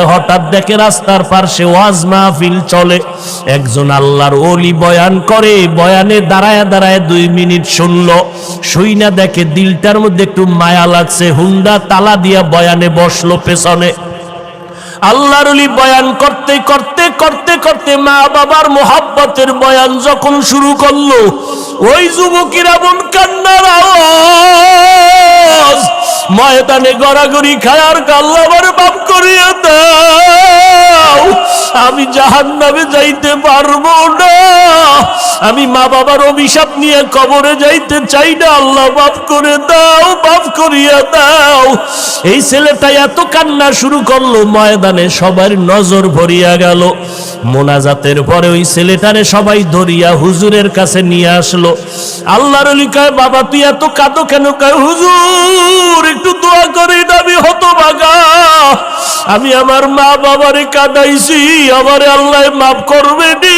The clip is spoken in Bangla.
হঠাৎ দেখে রাস্তার পাশে ওয়াজ মাহফিল চলে, একজন আল্লাহর ওলি বয়ান করে, বয়ানে দাঁড়ায় দাঁড়ায় 2 মিনিট শুনলো, শুইনা দেখে দিলটার মধ্যে একটু মায়া লাগছে, হুন্ডা তালা দিয়া বয়ানে বসলো পেছনে। আল্লাহর ওলি বয়ান করতে করতে করতে করতে মা বাবার মোহাব্বতের বয়ান যখন শুরু করলো, ওই যুবকেরা মন কান্নার আওয়াজ, ময়দানে গড়াগড়ি খায় আর আল্লাহ আমার মাফ করিয়ে দাও, আমি জাহান্নামে যাইতে পারবো না, আমি মা বাবার অভিশাপ নিয়ে কবরে যাইতে চাই না, আল্লাহ মাফ করে দাও, মাফ করিয়ে দাও। এই ছেলেটা এত কান্না শুরু করলো, ময়দানে সবার নজর ভরিয়া গেল। মোনাজাতের পরে ওই ছেলেটারে সবাই ধরিয়া হুজুরের কাছে নিয়ে আসলো। আল্লাহর ওলি কয়, বাবা তুই এত কাঁদো কেন? কয়, হুজুর একটু দোয়া করেন, আমি হতভাগা, আমি আমার মা বাবারে কাঁদাইছি, আমারে আল্লাহ মাফ করবে নি,